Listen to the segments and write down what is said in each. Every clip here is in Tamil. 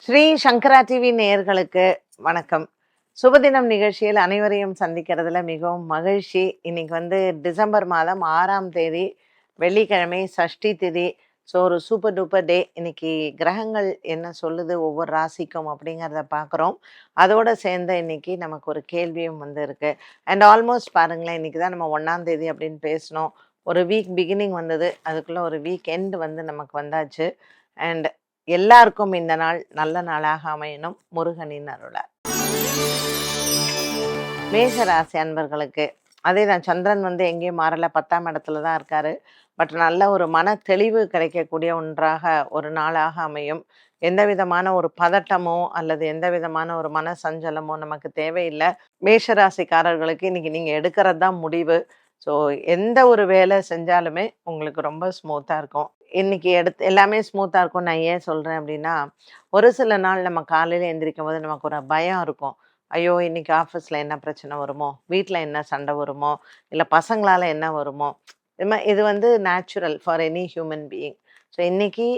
ஸ்ரீ சங்கரா டிவி நேயர்களுக்கு வணக்கம். சுபதினம் நிகழ்ச்சியில் அனைவரையும் சந்திக்கிறதுல மிகவும் மகிழ்ச்சி. இன்னைக்கு டிசம்பர் மாதம் 6ஆம் தேதி வெள்ளிக்கிழமை, சஷ்டி திதி. ஸோ ஒரு சூப்பர் டூப்பர் டே. இன்னைக்கு கிரகங்கள் என்ன சொல்லுது ஒவ்வொரு ராசிக்கும் அப்படிங்கிறத பார்க்குறோம். அதோட சேர்ந்து இன்னைக்கு நமக்கு ஒரு கேள்வியும் இருக்கு. அண்ட் ஆல்மோஸ்ட் பாருங்களேன், இன்னைக்கு தான் நம்ம 1ஆம் தேதி அப்படின்னு பேசினோம். ஒரு வீக் பிகினிங் வந்தது, அதுக்குள்ள ஒரு வீக் எண்ட் நமக்கு வந்தாச்சு. அண்ட் எல்லாருக்கும் இந்த நாள் நல்ல நாளாக அமையணும், முருகனின் அருளால். மேஷ ராசி அன்பர்களுக்கு அதேதான், சந்திரன் எங்கேயும் மாறல, 10ஆம் இடத்துல தான் இருக்காரு. பட் நல்ல ஒரு மன தெளிவு கிடைக்கக்கூடிய ஒன்றாக ஒரு நாளாக அமையும். எந்த விதமான ஒரு பதட்டமோ அல்லது எந்த விதமான ஒரு மன சஞ்சலமோ நமக்கு தேவையில்லை. மேஷராசிக்காரர்களுக்கு இன்னைக்கு நீங்க எடுக்கிறது தான் முடிவு. ஸோ எந்த ஒரு வேலை செஞ்சாலுமே உங்களுக்கு ரொம்ப ஸ்மூத்தாக இருக்கும். இன்னைக்கு எல்லாமே ஸ்மூத்தாக இருக்கும். நான் ஏன் சொல்கிறேன் அப்படின்னா, ஒரு சில நாள் நம்ம காலையில் எந்திரிக்கும் போது நமக்கு ஒரு பயம் இருக்கும். ஐயோ, இன்னைக்கு ஆஃபீஸில் என்ன பிரச்சனை வருமோ, வீட்டில் என்ன சண்டை வருமோ, இல்லை பசங்களால் என்ன வருமோ. இது natural for any human being. So இன்னைக்கு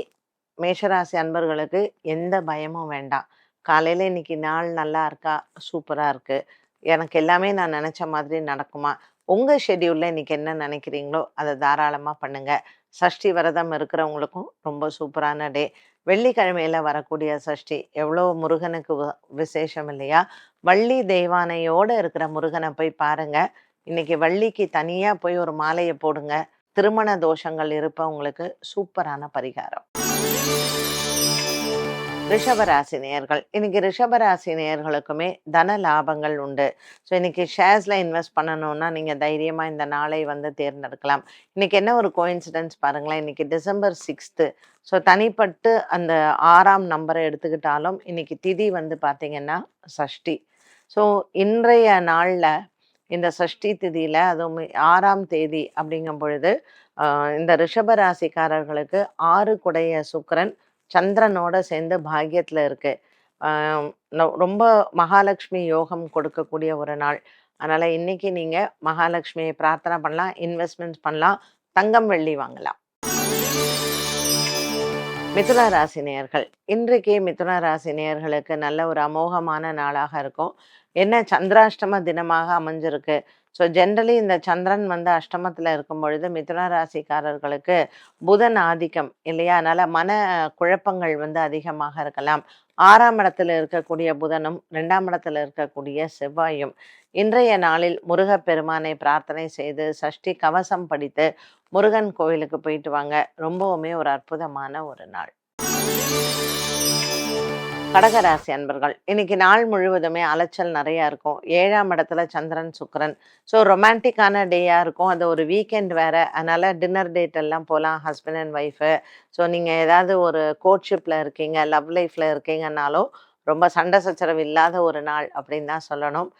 மேஷராசி அன்பர்களுக்கு எந்த பயமும் வேண்டாம். காலையில் இன்னைக்கு நாள் நல்லா இருக்கா, சூப்பராக இருக்குது, எனக்கு எல்லாமே நான் நினச்ச மாதிரி நடக்குமா, உங்கள் ஷெட்யூலில் இன்னைக்கு என்ன நினைக்கிறீங்களோ அதை தாராளமாக பண்ணுங்கள். சஷ்டி விரதம் இருக்கிறவங்களுக்கும் ரொம்ப சூப்பரான டே. வெள்ளிக்கிழமையில் வரக்கூடிய சஷ்டி எவ்வளோ முருகனுக்கு விசேஷம் இல்லையா? வள்ளி தெய்வானையோடு இருக்கிற முருகனை போய் பாருங்க. இன்னைக்கு வள்ளிக்கு தனியாக போய் ஒரு மாலையை போடுங்க. திருமண தோஷங்கள் இருப்பவங்களுக்கு சூப்பரான பரிகாரம். ரிஷபராசி நேயர்கள், இன்னைக்கு ரிஷபராசி நேயர்களுக்குமே தன லாபங்கள் உண்டு. ஸோ இன்னைக்கு ஷேர்ஸில் இன்வெஸ்ட் பண்ணணும்னா நீங்கள் தைரியமாக இந்த நாளை தேர்ந்தெடுக்கலாம். இன்னைக்கு என்ன ஒரு கோயின்சிடன்ஸ் பாருங்களேன், இன்னைக்கு டிசம்பர் 6. ஸோ தனிப்பட்டு அந்த 6ஆம் நம்பரை எடுத்துக்கிட்டாலும் இன்னைக்கு திதி பார்த்தீங்கன்னா சஷ்டி. ஸோ இன்றைய நாளில் இந்த சஷ்டி திதியில் அதுவும் 6ஆம் தேதி அப்படிங்கும் பொழுது இந்த ரிஷபராசிக்காரர்களுக்கு 6 குடைய சுக்கிரன் சந்திரனோட சேர்ந்து பாக்கியத்தில் இருக்கு. ரொம்ப மகாலட்சுமி யோகம் கொடுக்கக்கூடிய ஒரு நாள். அதனால இன்னைக்கு நீங்க மகாலட்சுமியை பிரார்த்தனை பண்ணலாம், இன்வெஸ்ட்மெண்ட்ஸ் பண்ணலாம், தங்கம் வெள்ளி வாங்கலாம். மிதுன ராசி நேயர்கள், இன்றைக்கு மிதுன ராசி நேயர்களுக்கு நல்ல ஒரு அமோகமான நாளாக இருக்கும். என்ன சந்திராஷ்டம தினமாக அமைஞ்சிருக்கு. ஸோ ஜென்ரலி இந்த சந்திரன் அஷ்டமத்தில் இருக்கும் பொழுது மிதுன ராசிக்காரர்களுக்கு புதன் ஆதிக்கம் இல்லையா? அதனால மன குழப்பங்கள் அதிகமாக இருக்கலாம். 6ஆம் இடத்துல இருக்கக்கூடிய புதனும் 2ஆம் இடத்துல இருக்கக்கூடிய செவ்வாயும் இன்றைய நாளில் முருகப்பெருமானை பிரார்த்தனை செய்து சஷ்டி கவசம் படித்து முருகன் கோவிலுக்கு போயிட்டு வாங்க. ரொம்பவுமே ஒரு அற்புதமான ஒரு நாள். கடகராசி அன்பர்கள், இன்னைக்கு நாள் முழுவதுமே அலைச்சல் நிறையா இருக்கும். 7ஆம் இடத்துல சந்திரன் சுக்கிரன். ஸோ ரொமான்டிக்கான டேயாக இருக்கும். அது ஒரு வீக்கெண்ட் வேறு, அதனால் டின்னர் டேட் எல்லாம் போகலாம், ஹஸ்பண்ட் அண்ட் ஒய்ஃபு. ஸோ நீங்கள் ஏதாவது ஒரு கோர்ட்ஷிப்பில் இருக்கீங்க, லவ் லைஃப்பில் இருக்கீங்கன்னாலும் ரொம்ப சண்டை சச்சரவு இல்லாத ஒரு நாள் அப்படின்னு தான் சொல்லணும்.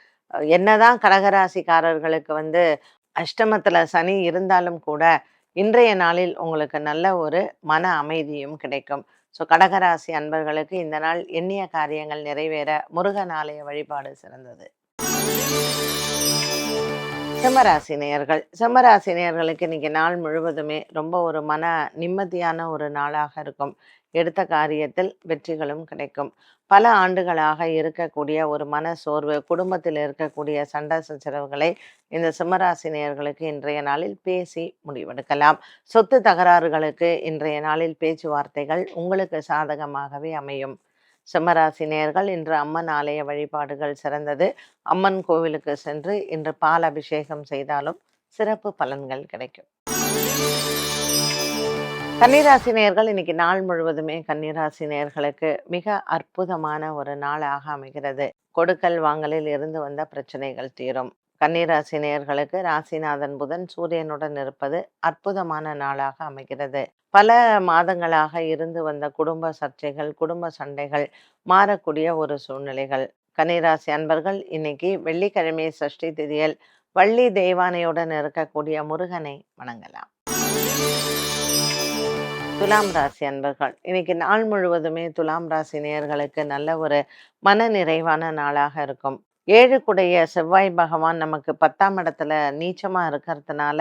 என்னதான் கடகராசிக்காரர்களுக்கு அஷ்டமத்தில் சனி இருந்தாலும் கூட இன்றைய நாளில் உங்களுக்கு நல்ல ஒரு மன அமைதியும் கிடைக்கும். ஸோ கடகராசி அன்பர்களுக்கு இந்த நாள் எண்ணிய காரியங்கள் நிறைவேற முருகன் ஆலய வழிபாடு சிறந்தது. சிம்மராசி நேயர்கள், சிம்மராசி நேயர்களுக்கு இன்னைக்கு நாள் முழுவதுமே ரொம்ப ஒரு மன நிம்மதியான ஒரு நாளாக இருக்கும். எடுத்த காரியத்தில் வெற்றிகளும் கிடைக்கும். பல ஆண்டுகளாக இருக்கக்கூடிய ஒரு மன சோர்வு, குடும்பத்தில் இருக்கக்கூடிய சண்டை சச்சரவுகளை இந்த சிம்மராசி நேயர்களுக்கு இன்றைய நாளில் பேசி முடிவெடுக்கலாம். சொத்து தகராறுகளுக்கு இன்றைய நாளில் பேச்சுவார்த்தைகள் உங்களுக்கு சாதகமாகவே அமையும். சிம்மராசி நேயர்கள், இன்று அம்மன் ஆலய வழிபாடுகள் சிறந்தது. அம்மன் கோவிலுக்கு சென்று இன்று பால் அபிஷேகம் செய்தாலும் சிறப்பு பலன்கள் கிடைக்கும். கன்னிராசி நேயர்கள், இன்னைக்கு நாள் முழுவதுமே கன்னிராசி நேயர்களுக்கு மிக அற்புதமான ஒரு நாளாக அமைகிறது. கொடுக்கல் வாங்கலில் இருந்து வந்த பிரச்சனைகள் தீரும். கன்னிராசி நேயர்களுக்கு ராசிநாதன் புதன் சூரியனுடன் இருப்பது அற்புதமான நாளாக அமைகிறது. பல மாதங்களாக இருந்து வந்த குடும்ப சர்ச்சைகள், குடும்ப சண்டைகள் மாறக்கூடிய ஒரு சூழ்நிலைகள். கன்னிராசி அன்பர்கள் இன்னைக்கு வெள்ளிக்கிழமை சஷ்டி திதியில் வள்ளி தெய்வானையுடன் இருக்கக்கூடிய முருகனை வணங்கலாம். துலாம் ராசி அன்பர்கள், இன்னைக்கு நாள் முழுவதுமே துலாம் ராசி நேயர்களுக்கு நல்ல ஒரு மன நிறைவான நாளாக இருக்கும். ஏழுக்குடைய செவ்வாய் பகவான் நமக்கு 10ஆம் இடத்துல நீச்சமா இருக்கிறதுனால,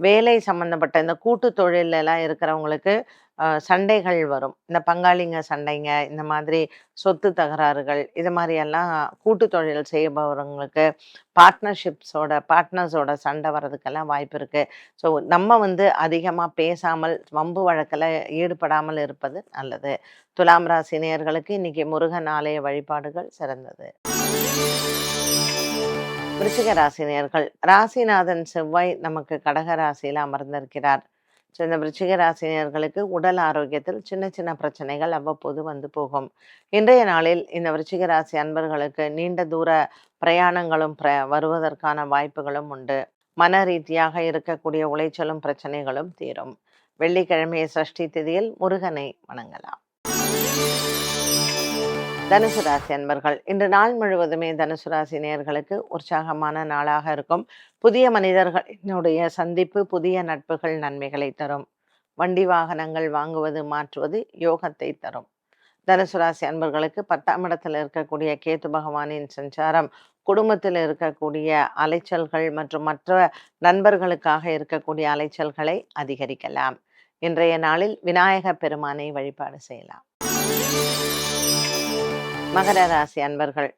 வேலை சம்மந்தப்பட்ட இந்த கூட்டு தொழில்ல எல்லாம் இருக்கிறவங்களுக்கு சண்டைகள் வரும். இந்த பங்காளிங்க சண்டைங்க, இந்த மாதிரி சொத்து தகராறுகள், இது மாரியெல்லாம் கூட்டு தொழில் செய்பவர்களுக்கு பார்ட்னர்ஸோட சண்டை வர்றதுக்கெல்லாம் வாய்ப்பு இருக்கு. ஸோ நம்ம வந்து அதிகமா பேசாமல், வம்பு வழக்குல ஈடுபடாமல் இருப்பது நல்லது. துலாம் ராசி நேயர்களுக்கு இன்னைக்கு முருகன் ஆலய வழிபாடுகள் சிறந்தது. விருச்சிக ராசி நேயர்கள், ராசிநாதன் செவ்வாய் நமக்கு கடக ராசியில அமர்ந்திருக்கிறார். ஸோ இந்த விருச்சிக ராசி நேயர்களுக்கு உடல் ஆரோக்கியத்தில் சின்ன சின்ன பிரச்சனைகள் அவ்வப்போது வந்து போகும். இன்றைய நாளில் இந்த விருச்சிக ராசி அன்பர்களுக்கு நீண்ட தூர பிரயாணங்களும் வருவதற்கான வாய்ப்புகளும் உண்டு. மன ரீதியாக இருக்கக்கூடிய உளைச்சலும் பிரச்சனைகளும் தீரும். வெள்ளிக்கிழமை சஷ்டி திதியில் முருகனை வணங்கலாம். தனுசு ராசி அன்பர்கள், இன்று நாள் முழுவதுமே தனுசு ராசி நேயர்களுக்கு உற்சாகமான நாளாக இருக்கும். புதிய மனிதர்களுடைய சந்திப்பு, புதிய நட்புகள் நன்மைகளை தரும். வண்டி வாகனங்கள் வாங்குவது, மாற்றுவது யோகத்தை தரும். தனுசு ராசி அன்பர்களுக்கு 10ஆம் இடத்தில் இருக்கக்கூடிய கேது பகவானின் சஞ்சாரம் குடும்பத்தில் இருக்கக்கூடிய அலைச்சல்கள் மற்றும் மற்ற நண்பர்களுக்காக இருக்கக்கூடிய அலைச்சல்களை அதிகரிக்கலாம். இன்றைய நாளில் விநாயக பெருமானை வழிபாடு செய்யலாம். மகர ராசி அன்பர்கள்,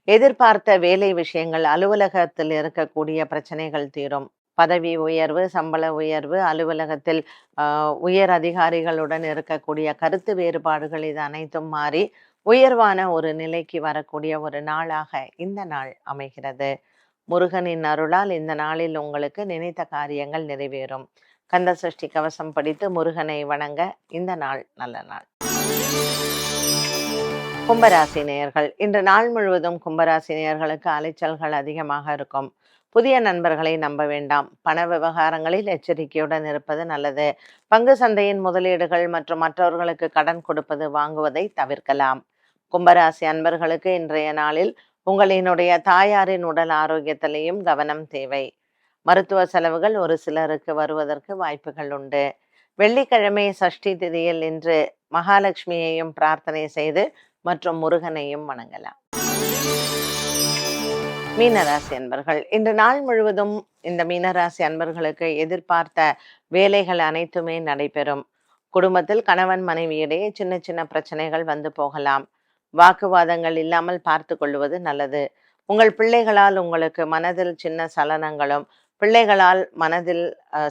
எதிர்பார்த்த வேலை விஷயங்கள், அலுவலகத்தில் இருக்கக்கூடிய பிரச்சனைகள் தீரும். பதவி உயர்வு, சம்பள உயர்வு, அலுவலகத்தில் உயர் அதிகாரிகளுடன் இருக்கக்கூடிய கருத்து வேறுபாடுகள், இது அனைத்தும் மாறி உயர்வான ஒரு நிலைக்கு வரக்கூடிய ஒரு நாளாக இந்த நாள் அமைகிறது. முருகனின் அருளால் இந்த நாளில் உங்களுக்கு நினைத்த காரியங்கள் நிறைவேறும். கந்த சஷ்டி கவசம் படித்து முருகனை வணங்க இந்த நாள் நல்ல நாள். கும்பராசி நேயர்கள், இன்று நாள் முழுவதும் கும்பராசி நேயர்களுக்கு அலைச்சல்கள் அதிகமாக இருக்கும். புதிய நண்பர்களை நம்ப வேண்டாம். பண விவகாரங்களில் எச்சரிக்கையுடன் இருப்பது நல்லது. பங்கு சந்தையின் முதலீடுகள் மற்றும் மற்றவர்களுக்கு கடன் கொடுப்பது, வாங்குவதை தவிர்க்கலாம். கும்பராசி அன்பர்களுக்கு இன்றைய நாளில் உங்களினுடைய தாயாரின் உடல் ஆரோக்கியத்திலையும் கவனம் தேவை. மருத்துவ செலவுகள் ஒரு சிலருக்கு வருவதற்கு வாய்ப்புகள் உண்டு. வெள்ளிக்கிழமை சஷ்டி திதியில் இன்று மகாலட்சுமியையும் பிரார்த்தனை செய்து மற்றும் முருகனையும் வணங்கலாம். மீனராசி அன்பர்கள், இன்று நாள் முழுவதும் இந்த மீனராசி அன்பர்களுக்கு எதிர்பார்த்த வேலைகள் அனைத்துமே நடைபெறும். குடும்பத்தில் கணவன் மனைவியிடையே சின்ன சின்ன பிரச்சனைகள் வந்து போகலாம். வாக்குவாதங்கள் இல்லாமல் பார்த்து கொள்வது நல்லது. உங்கள் பிள்ளைகளால் உங்களுக்கு மனதில் சின்ன சலனங்களும், பிள்ளைகளால் மனதில்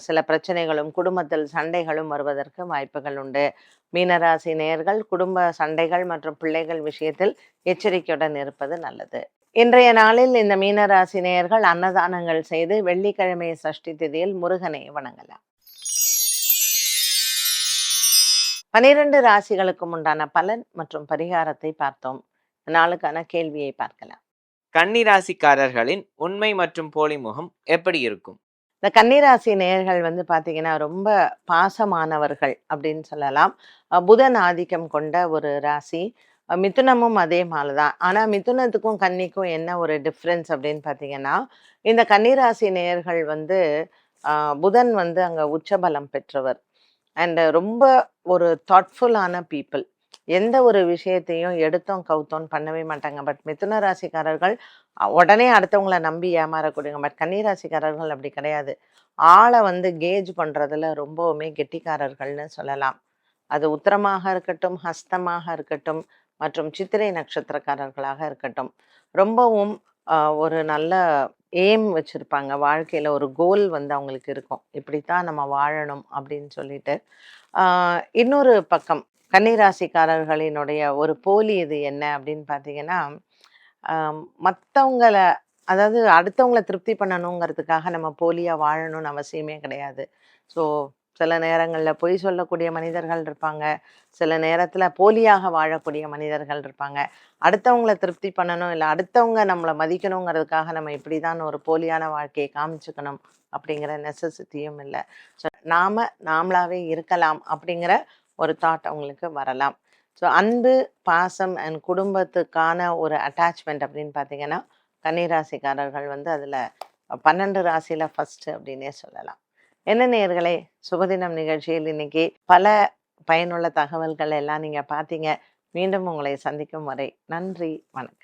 சில பிரச்சனைகளும், குடும்பத்தில் சண்டைகளும் வருவதற்கு வாய்ப்புகள் உண்டு. மீனராசி நேயர்கள் குடும்ப சண்டைகள் மற்றும் பிள்ளைகள் விஷயத்தில் எச்சரிக்கையுடன் இருப்பது நல்லது. இன்றைய நாளில் இந்த மீனராசி நேயர்கள் அன்னதானங்கள் செய்து வெள்ளிக்கிழமை சஷ்டி திதியில் முருகனை வணங்கலாம். 12 ராசிகளுக்கும் உண்டான பலன் மற்றும் பரிகாரத்தை பார்த்தோம். நாளுக்கான கேள்வியை பார்க்கலாம். கன்னி ராசிக்காரர்களின் உண்மை மற்றும் போலி முகம் எப்படி இருக்கும்? இந்த கன்னிராசி நேயர்கள் வந்து பார்த்தீங்கன்னா ரொம்ப பாசமானவர்கள் அப்படின்னு சொல்லலாம். புதன் ஆதிக்கம் கொண்ட ஒரு ராசி. மிதுனமும் அதே மாதிரி தான். ஆனால் மிதுனத்துக்கும் கன்னிக்கும் என்ன ஒரு டிஃப்ரென்ஸ் அப்படின்னு பார்த்தீங்கன்னா, இந்த கன்னிராசி நேயர்கள் வந்து புதன் வந்து அங்கே உச்சபலம் பெற்றவர். அண்ட் ரொம்ப ஒரு தாட்ஃபுல்லான பீப்புள். எந்த ஒரு விஷயத்தையும் எடுத்தோம் கவுத்தோம் பண்ணவே மாட்டாங்க. பட் மிதுன ராசிக்காரர்கள் உடனே அடுத்தவங்கள நம்பி ஏமாறக்கூடியவங்க. பட் கன்னிராசிக்காரர்கள் அப்படி கிடையாது. ஆளை வந்து கேஜ் பண்ணுறதுல ரொம்பவுமே கெட்டிக்காரர்கள்னு சொல்லலாம். அது உத்திரமாக இருக்கட்டும், ஹஸ்தமாக இருக்கட்டும் மற்றும் சித்திரை நட்சத்திரக்காரர்களாக இருக்கட்டும், ரொம்பவும் ஒரு நல்ல எய்ம் வச்சுருப்பாங்க. வாழ்க்கையில் ஒரு கோல் வந்து அவங்களுக்கு இருக்கும். இப்படித்தான் நம்ம வாழணும் அப்படின்னு சொல்லிட்டு. இன்னொரு பக்கம் கன்னிராசிக்காரர்களினுடைய ஒரு போலி இது என்ன அப்படின்னு பார்த்தீங்கன்னா, மற்றவங்கள அதாவது அடுத்தவங்கள திருப்தி பண்ணணுங்கிறதுக்காக நம்ம போலியாக வாழணும்னு அவசியமே கிடையாது. ஸோ சில நேரங்களில் பொய் சொல்லக்கூடிய மனிதர்கள் இருப்பாங்க. சில நேரத்தில் போலியாக வாழக்கூடிய மனிதர்கள் இருப்பாங்க. அடுத்தவங்கள திருப்தி பண்ணணும், இல்லை அடுத்தவங்க நம்மளை மதிக்கணுங்கிறதுக்காக நம்ம இப்படி தான் ஒரு போலியான வாழ்க்கையை காமிச்சுக்கணும் அப்படிங்கிற நெசசிட்டியும் இல்லை. ஸோ நாமளாவே இருக்கலாம் அப்படிங்கிற ஒரு தாட் அவங்களுக்கு வரலாம். ஸோ அன்பு, பாசம் அண்ட் குடும்பத்துக்கான ஒரு அட்டாச்மெண்ட் அப்படின்னு பார்த்தீங்கன்னா, கன்னிராசிக்காரர்கள் வந்து அதில் 12 ராசியில் ஃபஸ்ட்டு அப்படின்னே சொல்லலாம். என்ன நேயர்களே, சுபதினம் நிகழ்ச்சியில் இன்னைக்கு பல பயனுள்ள தகவல்கள் எல்லாம் நீங்கள் பார்த்தீங்க. மீண்டும் உங்களை சந்திக்கும் வரை நன்றி, வணக்கம்.